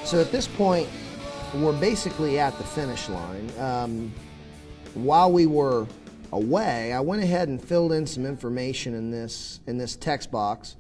So at this point, we're basically at the finish line. While we were away, I went ahead and filled in some information in this text box.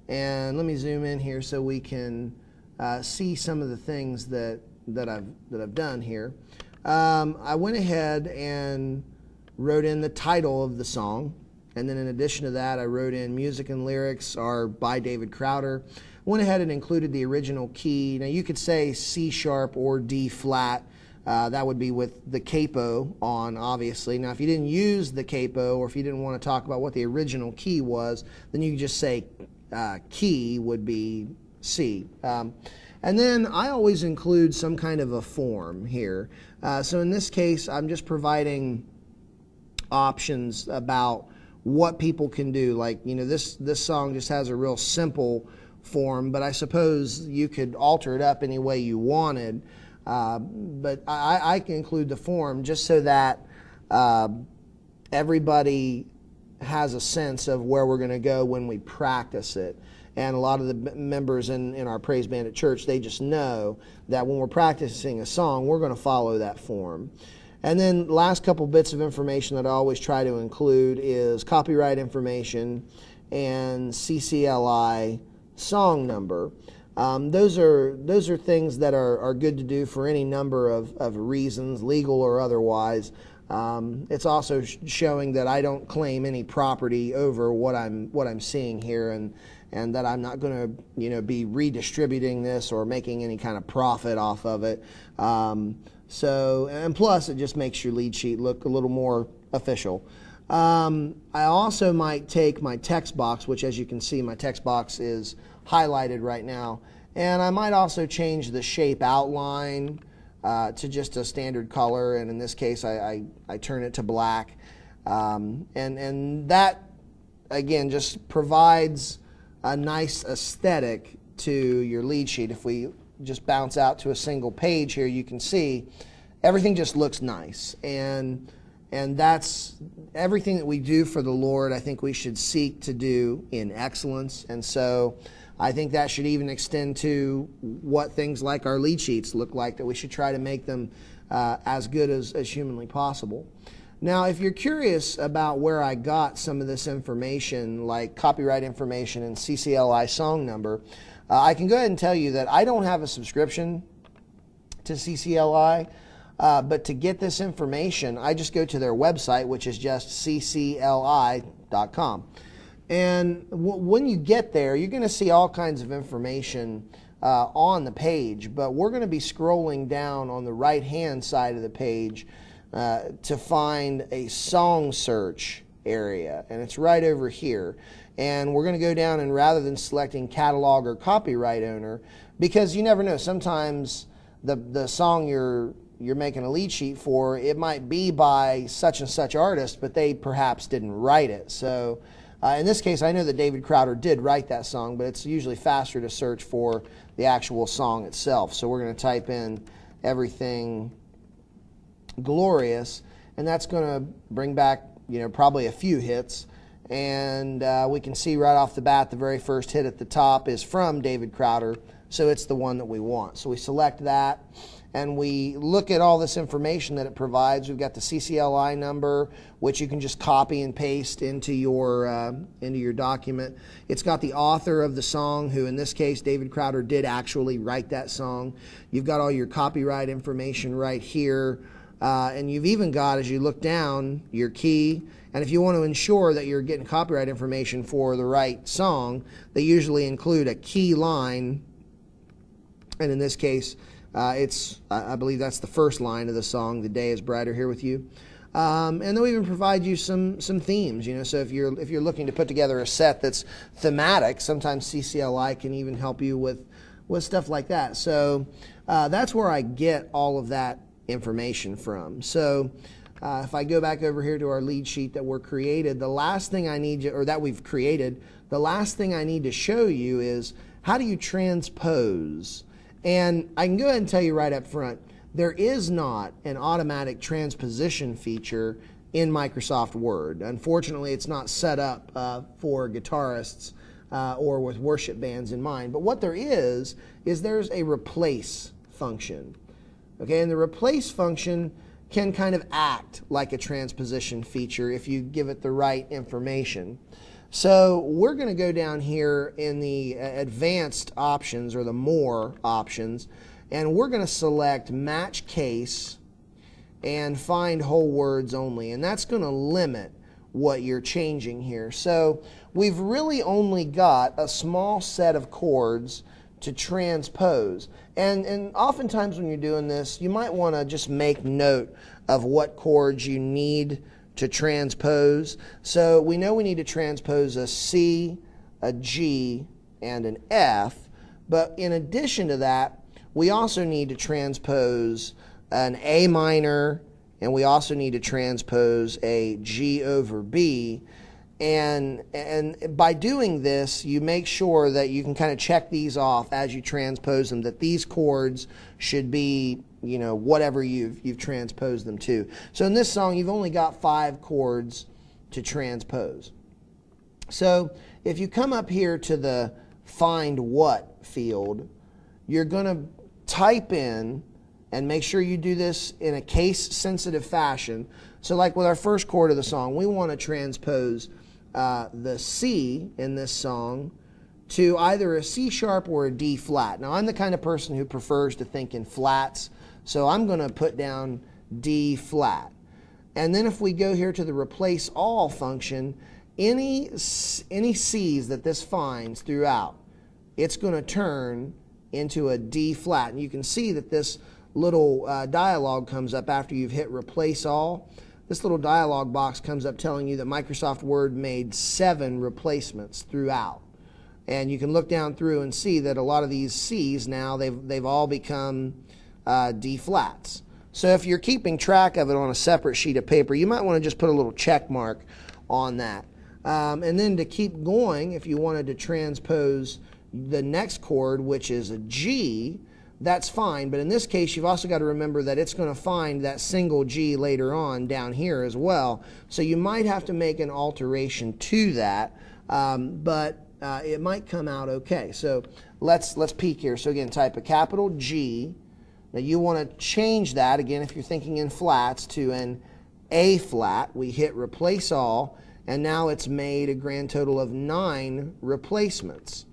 And let me zoom in here so we can see some of the things that I've done here. I went ahead and wrote in the title of the song, and then in addition to that, I wrote in music and lyrics are by David Crowder. Went ahead and included the original key. Now you could say C sharp or D flat. That would be with the capo on, obviously. Now if you didn't use the capo, or if you didn't want to talk about what the original key was, then you could just say key would be C. And then I always include some kind of a form here. So in this case, I'm just providing options about what people can do. Like, you know, this song just has a real simple form, but I suppose you could alter it up any way you wanted. But I can include the form just so that everybody has a sense of where we're going to go when we practice it. And a lot of the members in our praise band at church, they just know that when we're practicing a song, we're going to follow that form. And then last couple bits of information that I always try to include is copyright information and CCLI song number. Those are things that are good to do for any number of reasons, legal or otherwise. It's also showing that I don't claim any property over what I'm seeing here, and that I'm not going to be redistributing this or making any kind of profit off of it. And plus it just makes your lead sheet look a little more official. I also might take my text box, which as you can see my text box is highlighted right now, and I might also change the shape outline to just a standard color, and in this case I turn it to black, and that again just provides a nice aesthetic to your lead sheet. If we just bounce out to a single page here, you can see everything just looks nice, and that's everything that we do for the Lord. I think we should seek to do in excellence, and so I think that should even extend to what things like our lead sheets look like, that we should try to make them as good as humanly possible. Now, if you're curious about where I got some of this information, like copyright information and CCLI song number, I can go ahead and tell you that I don't have a subscription to CCLI, but to get this information, I just go to their website, which is just ccli.com. And when you get there, you're going to see all kinds of information on the page, but we're going to be scrolling down on the right-hand side of the page to find a song search area, and it's right over here. And we're going to go down, and rather than selecting catalog or copyright owner, because you never know, sometimes the song you're making a lead sheet for, it might be by such and such artist, but they perhaps didn't write it. So in this case, I know that David Crowder did write that song, but it's usually faster to search for the actual song itself. So we're going to type in Everything Glorious, and that's going to bring back, probably a few hits. And we can see right off the bat the very first hit at the top is from David Crowder, so it's the one that we want. So we select that, and we look at all this information that it provides. We've got the CCLI number, which you can just copy and paste into your document. It's got the author of the song, who in this case David Crowder did actually write that song. You've got all your copyright information right here. And you've even got, as you look down, your key. And if you want to ensure that you're getting copyright information for the right song, they usually include a key line. And in this case, I believe that's the first line of the song, "The Day Is Brighter Here With You." And they'll even provide you some themes. So if you're looking to put together a set that's thematic, sometimes CCLI can even help you with stuff like that. So that's where I get all of that information from. So if I go back over here to our lead sheet that we've created, the last thing I need to show you is how do you transpose. And I can go ahead and tell you right up front, there is not an automatic transposition feature in Microsoft Word. Unfortunately, it's not set up for guitarists or with worship bands in mind. But what there is there's a replace function. Okay, and the replace function can kind of act like a transposition feature if you give it the right information. So we're going to go down here in the advanced options, or the more options, and we're going to select match case and find whole words only, and that's going to limit what you're changing here. So we've really only got a small set of chords to transpose, and oftentimes when you're doing this, you might want to just make note of what chords you need to transpose. So we know we need to transpose a C, a G, and an F, but in addition to that, we also need to transpose an A minor, and we also need to transpose a G over B. And by doing this, you make sure that you can kind of check these off as you transpose them, that these chords should be, you know, whatever you've transposed them to. So in this song, you've only got 5 chords to transpose. So if you come up here to the Find What field, you're going to type in, and make sure you do this in a case-sensitive fashion. So like with our first chord of the song, we want to transpose the C in this song to either a C sharp or a D flat. Now I'm the kind of person who prefers to think in flats, so I'm going to put down D flat. And then if we go here to the replace all function, any C's that this finds throughout, it's going to turn into a D flat. And you can see that this little dialog comes up after you've hit replace all. This little dialog box comes up telling you that Microsoft Word made 7 replacements throughout. And you can look down through and see that a lot of these C's now, they've all become D flats. So if you're keeping track of it on a separate sheet of paper, you might want to just put a little check mark on that. And then to keep going, if you wanted to transpose the next chord, which is a G, that's fine, but in this case you've also got to remember that it's going to find that single G later on down here as well, so you might have to make an alteration to that, but it might come out okay. So let's peek here. So again, type a capital G. Now you want to change that, again, if you're thinking in flats, to an A flat. We hit replace all, and now it's made a grand total of 9 replacements.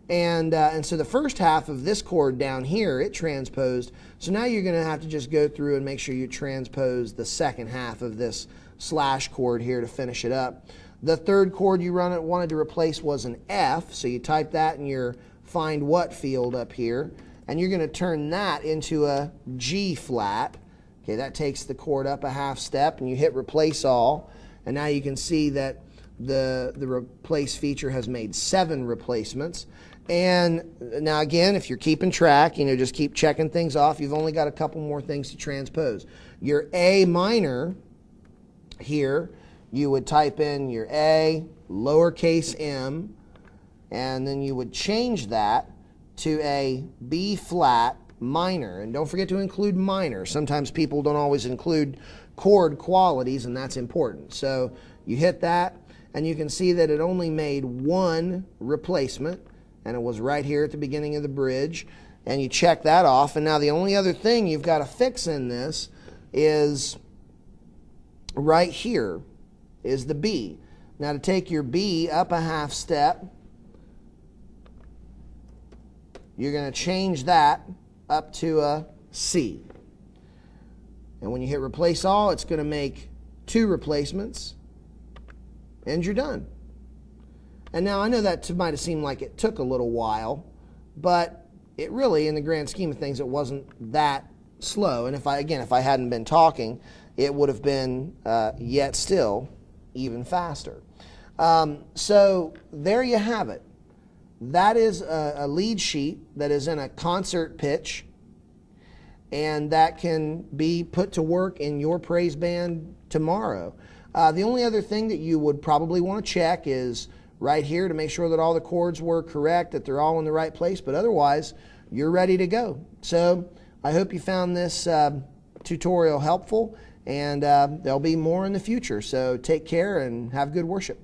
And so the first half of this chord down here, it transposed. So now you're going to have to just go through and make sure you transpose the second half of this slash chord here to finish it up. The third chord you wanted to replace was an F, so you type that in your Find What field up here, and you're going to turn that into a G flat. Okay, that takes the chord up a half step, and you hit replace all, and now you can see that the replace feature has made 7 replacements. And now again, if you're keeping track, you know, just keep checking things off. You've only got a couple more things to transpose. Your A minor here, you would type in your A, lowercase m, and then you would change that to a B flat minor. And don't forget to include minor. Sometimes people don't always include chord qualities, and that's important. So you hit that, and you can see that it only made 1 replacement, and it was right here at the beginning of the bridge, and you check that off. And now the only other thing you've got to fix in this is right here is the B. Now to take your B up a half step, you're going to change that up to a C. And when you hit replace all, it's going to make 2 replacements, and you're done. And now I know that might have seemed like it took a little while, but it really, in the grand scheme of things, it wasn't that slow. And if I hadn't been talking, it would have been yet still even faster. So there you have it. That is a lead sheet that is in a concert pitch, and that can be put to work in your praise band tomorrow. The only other thing that you would probably want to check is right here to make sure that all the chords were correct, that they're all in the right place, but otherwise you're ready to go. So I hope you found this tutorial helpful, and there'll be more in the future. So take care and have good worship.